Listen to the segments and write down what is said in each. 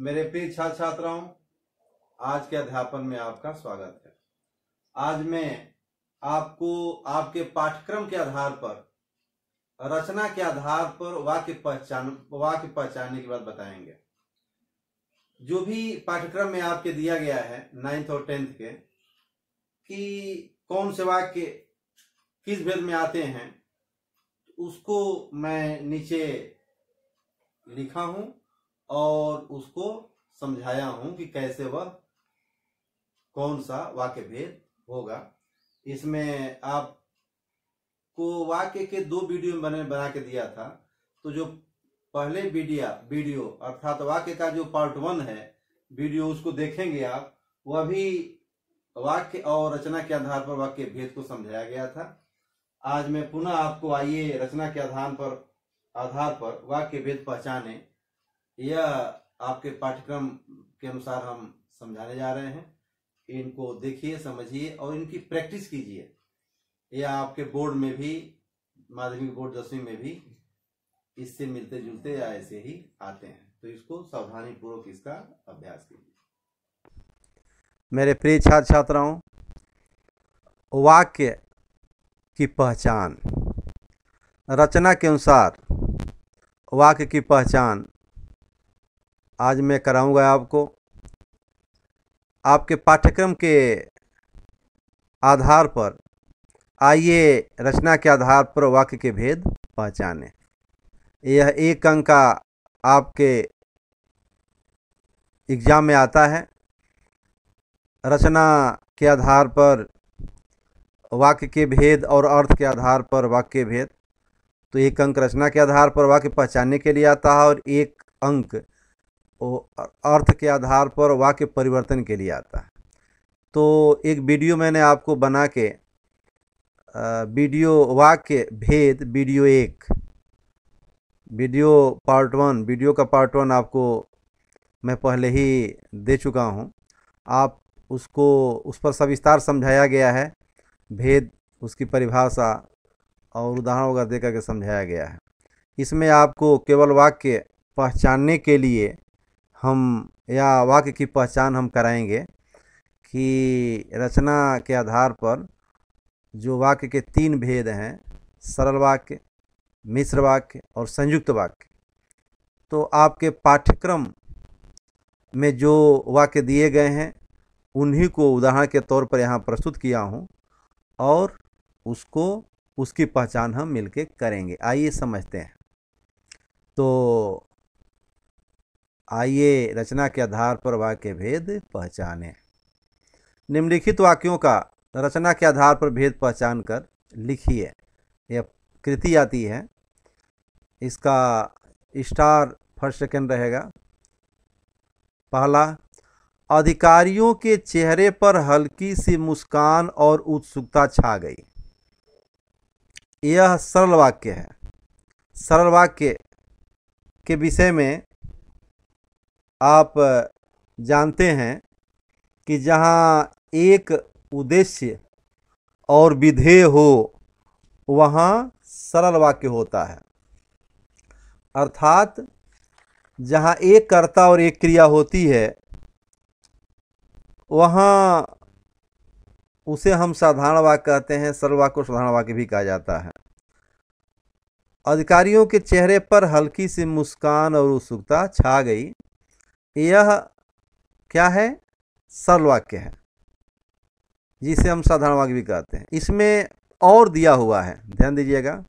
मेरे प्रिय छात्र छात्राओं, आज के अध्यापन में आपका स्वागत है। आज मैं आपको आपके पाठ्यक्रम के आधार पर, रचना के आधार पर वाक्य पहचानने की बात बताएंगे। जो भी पाठ्यक्रम में आपके दिया गया है 9th और 10th के, कि कौन से वाक्य किस भेद में आते हैं, उसको मैं नीचे लिखा हूं और उसको समझाया हूं कि कैसे वह कौन सा वाक्य भेद होगा। इसमें आपको वाक्य के 2 वीडियो बना के दिया था। तो जो पहले वीडियो अर्थात वाक्य का जो पार्ट 1 है वीडियो, उसको देखेंगे आप। वह भी वाक्य और रचना के आधार पर वाक्य भेद को समझाया गया था। आज मैं पुनः आपको आइए रचना के आधार पर वाक्य भेद पहचाने, यह आपके पाठ्यक्रम के अनुसार हम समझाने जा रहे हैं। इनको देखिए, समझिए और इनकी प्रैक्टिस कीजिए। यह आपके बोर्ड में भी, माध्यमिक बोर्ड 10वीं में भी इससे मिलते जुलते या ऐसे ही आते हैं। तो इसको सावधानी पूर्वक इसका अभ्यास कीजिए। मेरे प्रिय छात्र छात्राओं, वाक्य की पहचान, रचना के अनुसार वाक्य की पहचान आज मैं कराऊंगा आपको। आपके पाठ्यक्रम के आधार पर आइए रचना के आधार पर वाक्य के भेद पहचानें। यह 1 अंक का आपके एग्जाम में आता है। रचना के आधार पर वाक्य के भेद और अर्थ के आधार पर वाक्य भेद। तो 1 अंक रचना के आधार पर वाक्य पहचानने के लिए आता है और 1 अंक अर्थ के आधार पर वाक्य परिवर्तन के लिए आता है। तो एक वीडियो मैंने आपको बना के वीडियो वाक्य भेद वीडियो 1 वीडियो पार्ट 1 वीडियो का पार्ट 1 आपको मैं पहले ही दे चुका हूं। आप उसको उस पर सविस्तार समझाया गया है, भेद, उसकी परिभाषा और उदाहरण वगैरह दे करके समझाया गया है। इसमें आपको केवल वाक्य पहचानने के लिए या वाक्य की पहचान हम कराएंगे कि रचना के आधार पर जो वाक्य के 3 भेद हैं, सरल वाक्य, मिश्र वाक्य और संयुक्त वाक्य। तो आपके पाठ्यक्रम में जो वाक्य दिए गए हैं उन्हीं को उदाहरण के तौर पर यहाँ प्रस्तुत किया हूँ और उसकी पहचान हम मिलके करेंगे। आइए समझते हैं। तो आइए रचना के आधार पर वाक्य भेद पहचानें। निम्नलिखित वाक्यों का रचना के आधार पर भेद पहचान कर लिखिए। यह कृति आती है, इसका स्टार फर्स्ट सेकंड रहेगा। पहला, अधिकारियों के चेहरे पर हल्की सी मुस्कान और उत्सुकता छा गई। यह सरल वाक्य है। सरल वाक्य के विषय में आप जानते हैं कि जहाँ एक उद्देश्य और विधेय हो वहाँ सरल वाक्य होता है। अर्थात जहाँ एक कर्ता और एक क्रिया होती है वहाँ उसे हम साधारण वाक्य कहते हैं। सरल वाक्य को साधारण वाक्य भी कहा जाता है। अधिकारियों के चेहरे पर हल्की सी मुस्कान और उत्सुकता छा गई। यह क्या है? सरल वाक्य है, जिसे हम साधारण वाक्य भी कहते हैं। इसमें और दिया हुआ है, ध्यान दीजिएगा।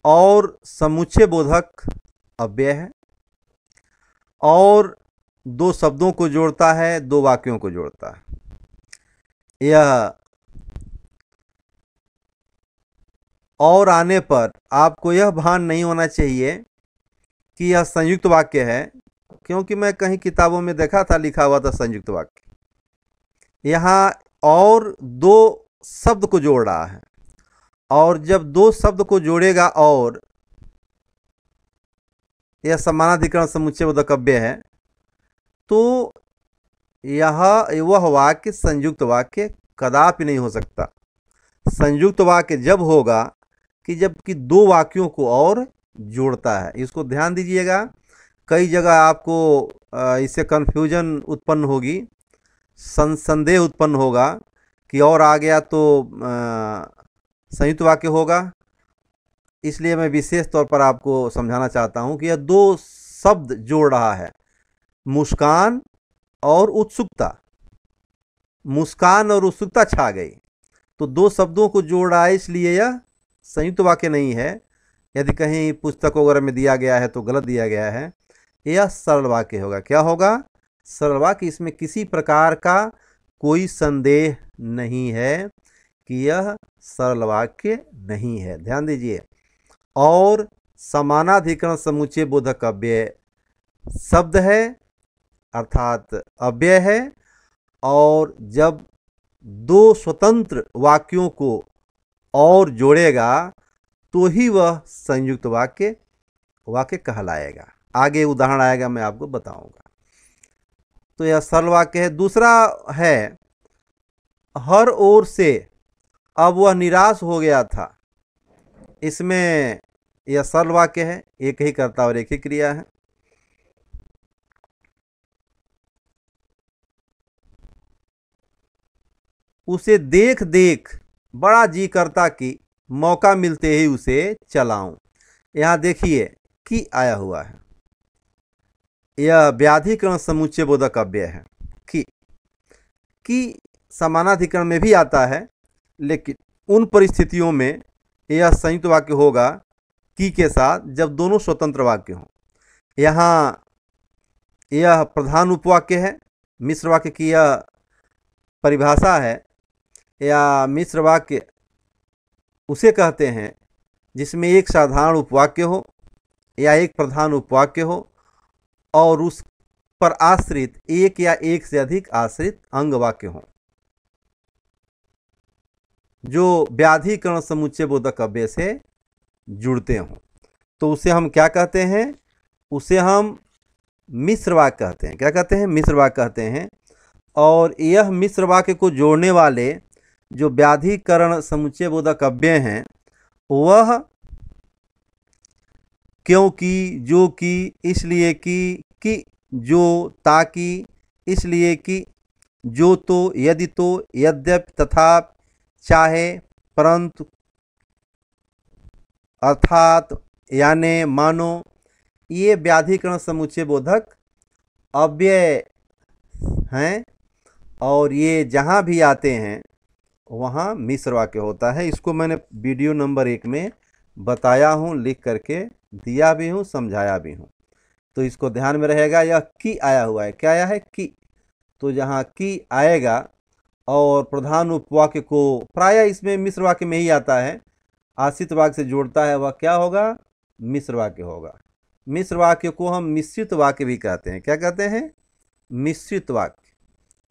और समुच्चय बोधक अव्यय है और 2 शब्दों को जोड़ता है, 2 वाक्यों को जोड़ता है। यह और आने पर आपको यह भान नहीं होना चाहिए कि यह संयुक्त वाक्य है, क्योंकि मैं कहीं किताबों में देखा था, लिखा हुआ था संयुक्त वाक्य। यहाँ और 2 शब्द को जोड़ रहा है और जब 2 शब्द को जोड़ेगा और यह समानाधिकरण समुच्चय बोधक अव्यय है तो वह वाक्य संयुक्त वाक्य कदापि नहीं हो सकता। संयुक्त वाक्य जब होगा कि जबकि 2 वाक्यों को और जोड़ता है। इसको ध्यान दीजिएगा कई जगह आपको इससे कन्फ्यूजन उत्पन्न होगी, संदेह उत्पन्न होगा कि और आ गया तो संयुक्त वाक्य होगा। इसलिए मैं विशेष तौर पर आपको समझाना चाहता हूं कि यह दो शब्द जोड़ रहा है, मुस्कान और उत्सुकता। मुस्कान और उत्सुकता छा गई, तो दो शब्दों को जोड़ रहा है, इसलिए यह संयुक्त वाक्य नहीं है। यदि कहीं पुस्तक वगैरह में दिया गया है तो गलत दिया गया है, यह सरल वाक्य होगा। क्या होगा? सरल वाक्य। इसमें किसी प्रकार का कोई संदेह नहीं है कि यह सरल वाक्य नहीं है। ध्यान दीजिए। और समानाधिकरण समुच्चय बोधक अव्यय शब्द है, अर्थात अव्यय है, और जब दो स्वतंत्र वाक्यों को और जोड़ेगा तो ही वह संयुक्त वाक्य कहलाएगा। आगे उदाहरण आएगा, मैं आपको बताऊंगा। तो यह सरल वाक्य है। दूसरा है, हर ओर से अब वह निराश हो गया था। इसमें यह सरल वाक्य है, एक ही कर्ता और एक ही क्रिया है। उसे देख देख बड़ा जी करता कि मौका मिलते ही उसे चलाऊं। यहां देखिए कि आया हुआ है, यह व्याधिकरण समुच्चय बोधक अव्यय है। कि समानाधिकरण में भी आता है, लेकिन उन परिस्थितियों में यह संयुक्त वाक्य होगा कि के साथ, जब दोनों स्वतंत्र वाक्य हों। यहाँ यह प्रधान उपवाक्य है। मिश्र वाक्य की यह परिभाषा है, या मिश्र वाक्य उसे कहते हैं जिसमें एक साधारण उपवाक्य हो या एक प्रधान उपवाक्य हो और उस पर आश्रित एक या एक से अधिक आश्रित अंग वाक्य हो, जो व्याधिकरण समुच्चय बोधक अव्यय से जुड़ते हों। तो उसे हम क्या कहते हैं? उसे हम मिश्र वाक्य कहते हैं। क्या कहते हैं? मिश्र वाक्य कहते हैं। और यह मिश्र वाक्य को जोड़ने वाले जो व्याधिकरण समुच्चय बोधक अव्यय हैं, वह क्योंकि, जो कि, इसलिए कि, जो, ताकि, इसलिए कि, जो, तो, यदि, तो, यद्यपि, तथा, चाहे, परंतु, अर्थात, यानी, मानो, ये व्याधिकरण समुच्चय बोधक अव्यय हैं, और ये जहाँ भी आते हैं वहाँ मिश्र वाक्य होता है। इसको मैंने वीडियो नंबर 1 में बताया हूँ, लिख करके दिया भी हूँ, समझाया भी हूँ, तो इसको ध्यान में रहेगा। यह कि आया हुआ है। क्या आया है? कि। तो जहाँ कि आएगा और प्रधान उपवाक्य को प्रायः इसमें मिश्र वाक्य में ही आता है, आश्रित वाक्य से जोड़ता है, वह क्या होगा? मिश्र वाक्य होगा। मिश्र वाक्य को हम मिश्रित वाक्य भी कहते हैं। क्या कहते हैं? मिश्रित वाक्य।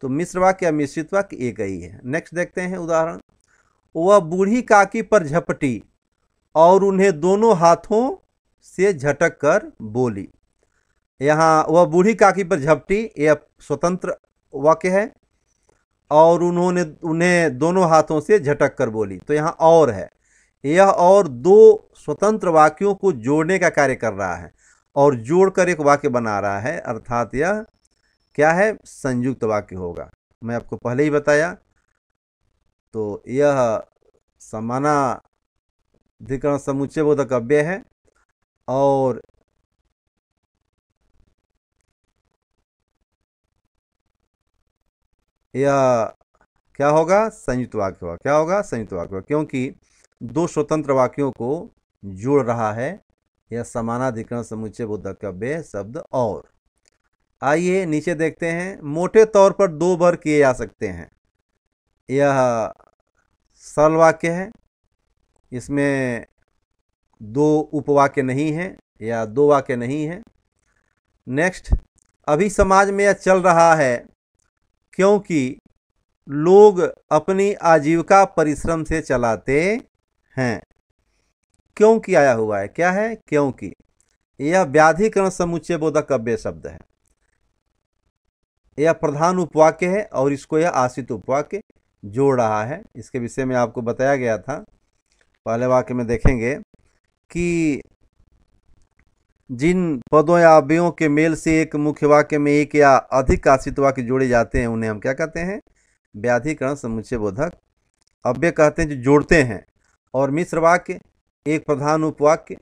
तो मिश्र वाक्य या मिश्रित वाक्य एक ही है। नेक्स्ट देखते हैं उदाहरण। वह बूढ़ी काकी पर झपटी और उन्हें दोनों हाथों से झटक कर बोली। यहाँ वह बूढ़ी काकी पर झपटी, यह स्वतंत्र वाक्य है, और उन्हें दोनों हाथों से झटक कर बोली। तो यहाँ और है, यह और दो स्वतंत्र वाक्यों को जोड़ने का कार्य कर रहा है और जोड़कर एक वाक्य बना रहा है, अर्थात यह क्या है? संयुक्त वाक्य होगा। मैं आपको पहले ही बताया। तो यह समानाधिकरण समुच्चय बोधक अव्यय है, और यह क्या होगा? संयुक्त वाक्य होगा। क्या होगा? संयुक्त वाक्य होगा, क्योंकि दो स्वतंत्र वाक्यों को जोड़ रहा है यह समानाधिकरण समुच्चय बोधक अव्यय शब्द। और आइए नीचे देखते हैं। मोटे तौर पर दो वर्ग किए जा सकते हैं। यह सरल वाक्य है, इसमें दो उपवाक्य नहीं है या दो वाक्य नहीं है। नेक्स्ट, अभी समाज में यह चल रहा है क्योंकि लोग अपनी आजीविका परिश्रम से चलाते हैं। क्योंकि आया हुआ है। क्या है? क्योंकि। यह व्याधिकरण समुच्चय बोधक अव्यय शब्द है। यह प्रधान उपवाक्य है और इसको यह आश्रित उपवाक्य जोड़ रहा है। इसके विषय में आपको बताया गया था। पहले वाक्य में देखेंगे कि जिन पदों या अव्ययों के मेल से एक मुख्य वाक्य में एक या अधिक आश्रित वाक्य जोड़े जाते हैं उन्हें हम क्या कहते हैं? व्याधिकरण समुच्चय बोधक अव्यय कहते हैं जो जोड़ते हैं। और मिश्र वाक्य एक प्रधान उपवाक्य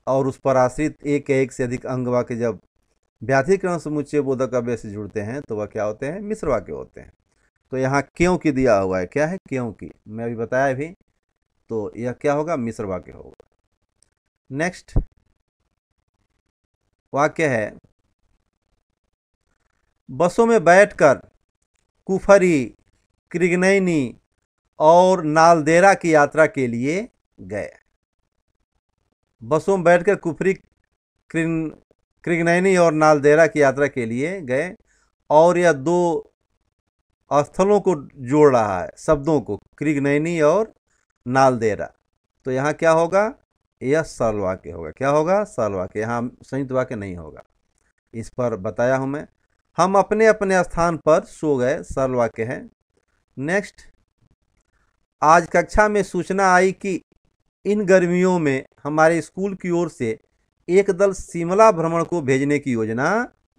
और उस पर आश्रित एक या एक से अधिक अंग वाक्य जब व्याधिकरण समुच्चय बोधक अव्यय से जुड़ते हैं तो वह क्या होते हैं? मिश्र वाक्य होते हैं। तो यहाँ क्योंकि दिया हुआ है, क्या है? क्योंकि, मैं अभी बताया भी, तो यह क्या होगा? मिश्र वाक्य होगा। नेक्स्ट वाक्य है, बसों में बैठकर कुफरी, क्रिगनैनी और नालदेहरा की यात्रा के लिए गए। बसों में बैठकर कुफरी, क्रिगनैनी और नालदेहरा की यात्रा के लिए गए। और यह दो स्थलों को जोड़ रहा है, शब्दों को, क्रिगनैनी और नालदेहरा। तो यहाँ क्या होगा? यह सरल वाक्य होगा। क्या होगा? सरल वाक्य। यहाँ संयुक्त वाक्य नहीं होगा। इस पर बताया हूं मैं। हम अपने अपने स्थान पर सो गए, सरल वाक्य है। नेक्स्ट, आज कक्षा में सूचना आई कि इन गर्मियों में हमारे स्कूल की ओर से एक दल शिमला भ्रमण को भेजने की योजना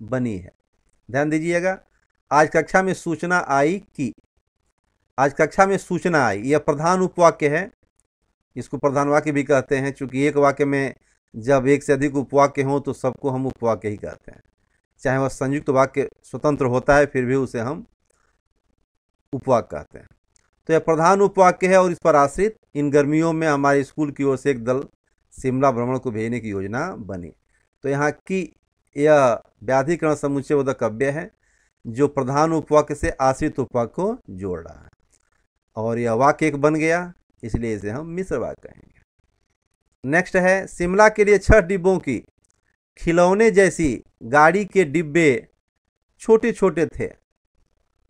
बनी है। ध्यान दीजिएगा, आज कक्षा में सूचना आई कि, आज कक्षा में सूचना आई, यह प्रधान उपवाक्य है। इसको प्रधान वाक्य भी कहते हैं, चूंकि एक वाक्य में जब एक से अधिक उपवाक्य हों तो सबको हम उपवाक्य ही कहते हैं। चाहे वह संयुक्त वाक्य स्वतंत्र होता है फिर भी उसे हम उपवाक्य कहते हैं। तो यह प्रधान उपवाक्य है और इस पर आश्रित इन गर्मियों में हमारे स्कूल की ओर से एक दल शिमला भ्रमण को भेजने की योजना बनी। तो यहाँ की यह व्याधिकरण समुच्चय बोधक अव्यय है जो प्रधान उपवाक्य से आश्रित उपवाक्य को जोड़ रहा है और यह वाक्य एक बन गया, इसलिए इसे हम मिश्र वाक्य कहेंगे। नेक्स्ट है, शिमला के लिए 6 डिब्बों की खिलौने जैसी गाड़ी के डिब्बे छोटे छोटे थे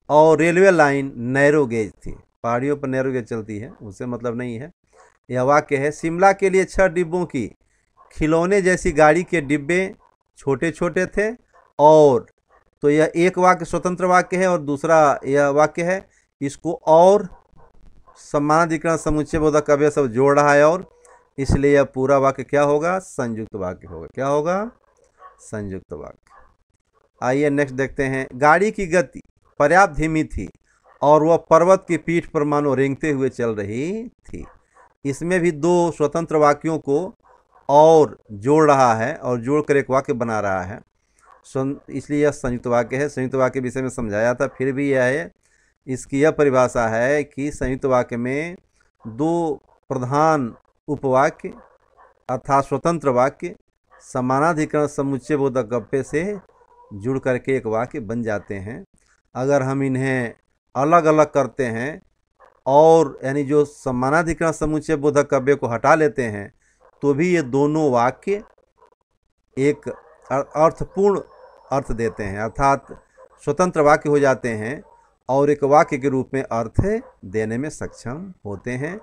और रेलवे लाइन नैरो गेज थी। पहाड़ियों पर नैरो गेज चलती है, उससे मतलब नहीं है। यह वाक्य है, शिमला के लिए 6 डिब्बों की खिलौने जैसी गाड़ी के डिब्बे छोटे छोटे थे। और तो यह एक वाक्य स्वतंत्र वाक्य है और दूसरा यह वाक्य है, इसको और सम्मानाधिकरण समुच्चय बोधक अव्यय सब जोड़ रहा है और इसलिए यह पूरा वाक्य क्या होगा? संयुक्त वाक्य होगा। क्या होगा? संयुक्त वाक्य। आइए नेक्स्ट देखते हैं, गाड़ी की गति पर्याप्त धीमी थी और वह पर्वत की पीठ पर मानो रेंगते हुए चल रही थी। इसमें भी 2 स्वतंत्र वाक्यों को और जोड़ रहा है और जोड़कर एक वाक्य बना रहा है, इसलिए यह संयुक्त वाक्य है। संयुक्त वाक्य विषय में समझाया था, फिर भी यह है, इसकी यह परिभाषा है कि संयुक्त वाक्य में 2 प्रधान उपवाक्य अर्थात स्वतंत्र वाक्य समानाधिकरण समुच्चय बोधक अव्यय से जुड़ करके एक वाक्य बन जाते हैं। अगर हम इन्हें अलग अलग करते हैं और यानी जो समानाधिकरण समुच्चय बोधक अव्यय को हटा लेते हैं तो भी ये दोनों वाक्य एक अर्थपूर्ण अर्थ देते हैं, अर्थात स्वतंत्र वाक्य हो जाते हैं और एक वाक्य के रूप में अर्थ देने में सक्षम होते हैं।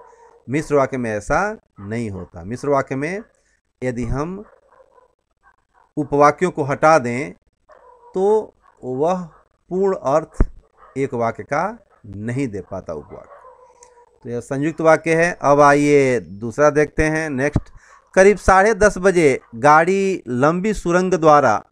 मिश्र वाक्य में ऐसा नहीं होता। मिश्र वाक्य में यदि हम उपवाक्यों को हटा दें तो वह पूर्ण अर्थ एक वाक्य का नहीं दे पाता उपवाक्य। तो यह संयुक्त वाक्य है। अब आइए दूसरा देखते हैं। नेक्स्ट, करीब 10:30 बजे गाड़ी लंबी सुरंग द्वारा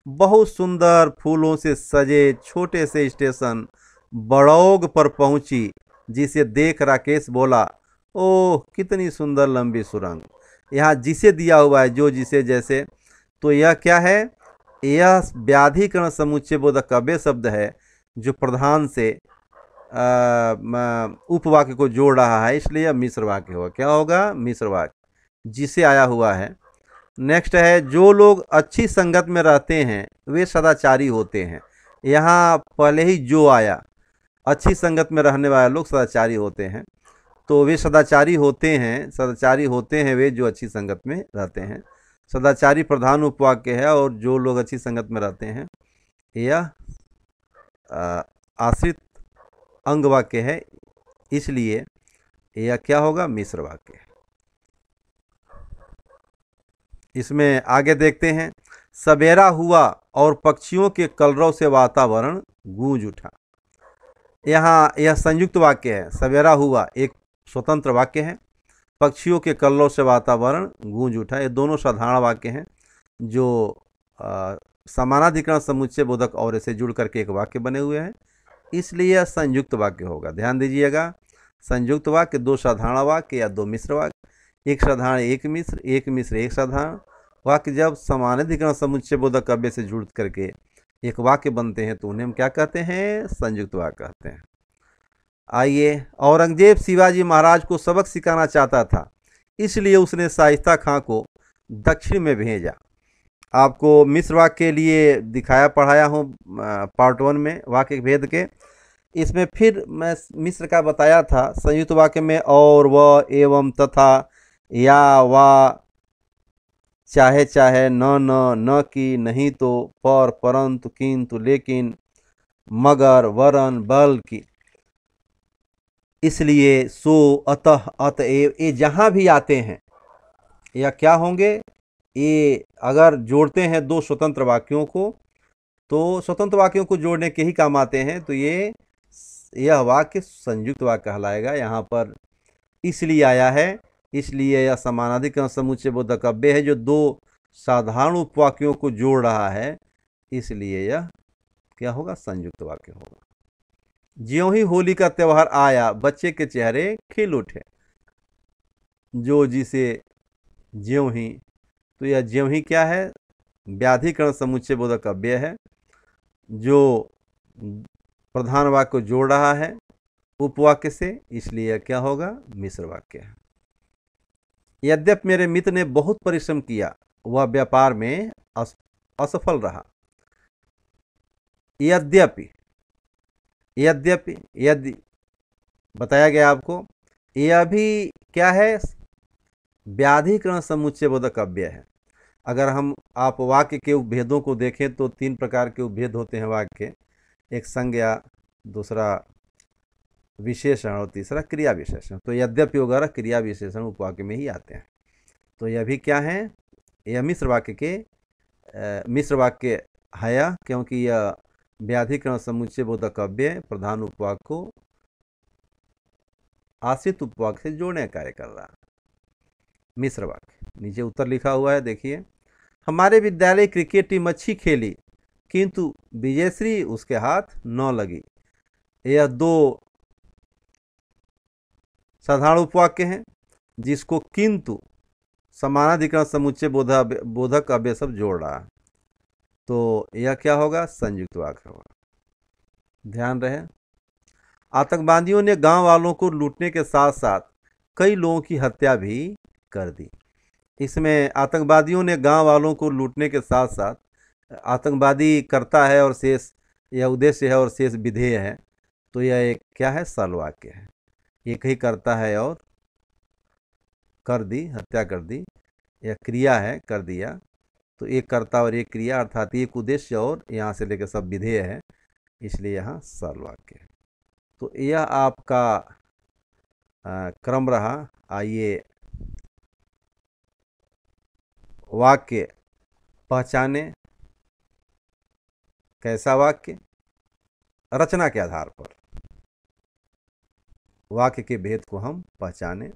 बहुत सुंदर फूलों से सजे छोटे से स्टेशन बड़ौग पर पहुंची, जिसे देख राकेश बोला, ओह कितनी सुंदर लंबी सुरंग। यहाँ जिसे दिया हुआ है, जो जिसे जैसे, तो यह क्या है? यह व्याधिकरण समुच्चय बोधक अव्यय शब्द है जो प्रधान से उपवाक्य को जोड़ रहा है, इसलिए यह मिश्र वाक्य होगा। क्या होगा? मिश्र वाक्य, जिसे आया हुआ है। नेक्स्ट है, जो लोग अच्छी संगत में रहते हैं वे सदाचारी होते हैं। यहाँ पहले ही जो आया, अच्छी संगत में रहने वाले लोग सदाचारी होते हैं, तो वे सदाचारी होते हैं। सदाचारी होते हैं वे जो अच्छी संगत में रहते हैं। सदाचारी प्रधान उपवाक्य है और जो लोग अच्छी संगत में रहते हैं यह आश्रित अंग वाक्य है, इसलिए यह क्या होगा? मिश्र वाक्य। इसमें आगे देखते हैं, सवेरा हुआ और पक्षियों के कलरव से वातावरण गूंज उठा। यहाँ यह संयुक्त वाक्य है। सवेरा हुआ एक स्वतंत्र वाक्य है, पक्षियों के कलरव से वातावरण गूंज उठा, ये दोनों साधारण वाक्य हैं। जो समानाधिकरण समुच्चय बोधक और से जुड़ करके एक वाक्य बने हुए हैं, इसलिए यह संयुक्त वाक्य होगा। ध्यान दीजिएगा, संयुक्त वाक्य दो साधारण वाक्य या दो मिश्र वाक्य, एक साधारण एक मिश्र एक साधारण वाक्य जब समानाधिकरण समुच्चय बोधक काव्य से जुड़ करके एक वाक्य बनते हैं तो उन्हें हम क्या कहते हैं? संयुक्त वाक्य कहते हैं। आइए, औरंगजेब शिवाजी महाराज को सबक सिखाना चाहता था, इसलिए उसने शाइस्ता खां को दक्षिण में भेजा। आपको मिश्र वाक्य के लिए दिखाया पढ़ाया हूँ पार्ट 1 में वाक्य भेद के। इसमें फिर मैं मिश्र का बताया था संयुक्त वाक्य में और व एवं तथा या वा चाहे चाहे न की नहीं तो पर परंतु किंतु लेकिन मगर वरन बल की इसलिए सो अतः अतएव ये जहाँ भी आते हैं या क्या होंगे, ये अगर जोड़ते हैं दो स्वतंत्र वाक्यों को तो स्वतंत्र वाक्यों को जोड़ने के ही काम आते हैं, तो यह वाक्य संयुक्त वाक्य कहलाएगा। यहाँ पर इसलिए आया है, इसलिए यह समानाधिकरण समुच्चय बोधक काव्य है जो दो साधारण उपवाक्यों को जोड़ रहा है, इसलिए यह क्या होगा? संयुक्त वाक्य होगा। ज्यों ही होली का त्यौहार आया बच्चे के चेहरे खिल उठे। जो जिसे ज्यों ही, तो यह ज्यों ही क्या है? व्याधिकरण समुच्चय बोधक काव्य है जो प्रधान वाक्य को जोड़ रहा है उपवाक्य से, इसलिए क्या होगा? मिश्र वाक्य है। यद्यपि मेरे मित्र ने बहुत परिश्रम किया, वह व्यापार में असफल रहा। यद्यपि यदि बताया गया आपको, यह भी क्या है? व्याधिकरण समुच्चय बोधक काव्य है। अगर हम आप वाक्य के उपभेदों को देखें तो 3 प्रकार के उपभेद होते हैं वाक्य, एक संज्ञा, दूसरा विशेषण और तीसरा क्रिया विशेषण। तो यद्यपि वगैरह क्रिया विशेषण उपवाक्य में ही आते हैं। तो यह भी क्या है? यह मिश्र वाक्य है, क्योंकि यह व्याधिकरण समुच्चय बोधक काव्य प्रधान उपवाक्य को आश्रित उपवाक्य से जोड़ने का कार्य कर रहा है। मिश्र वाक्य नीचे उत्तर लिखा हुआ है, देखिए। हमारे विद्यालय क्रिकेट टीम अच्छी खेली किंतु विजयश्री उसके हाथ न लगी। यह दो साधारण उपवाक्य हैं जिसको किंतु समानाधिकरण समुच्चय बोधक काव्य सब जोड़ रहा है, तो यह क्या होगा? संयुक्त वाक्य होगा। ध्यान रहे, आतंकवादियों ने गांव वालों को लूटने के साथ साथ कई लोगों की हत्या भी कर दी। इसमें आतंकवादियों ने गांव वालों को लूटने के साथ साथ, आतंकवादी करता है और शेष यह उद्देश्य है और शेष विधेय है, तो यह एक क्या है? सरल वाक्य है। एक ही करता है और कर दी, हत्या कर दी, यह क्रिया है, कर दिया। तो एक कर्ता और एक क्रिया, अर्थात एक उद्देश्य और यहाँ से लेकर सब विधेय है, इसलिए यहाँ सरल वाक्य है। तो यह आपका क्रम रहा। आइए वाक्य पहचाने। कैसा वाक्य? रचना के आधार पर वाक्य के भेद को हम पहचाने।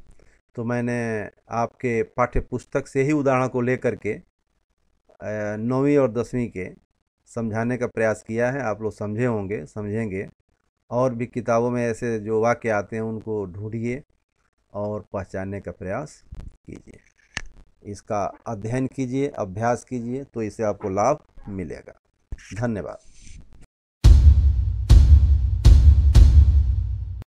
तो मैंने आपके पाठ्य पुस्तक से ही उदाहरण को लेकर के 9वीं और 10वीं के समझाने का प्रयास किया है। आप लोग समझे होंगे, समझेंगे। और भी किताबों में ऐसे जो वाक्य आते हैं उनको ढूंढिए और पहचानने का प्रयास कीजिए। इसका अध्ययन कीजिए, अभ्यास कीजिए, तो इससे आपको लाभ मिलेगा। धन्यवाद।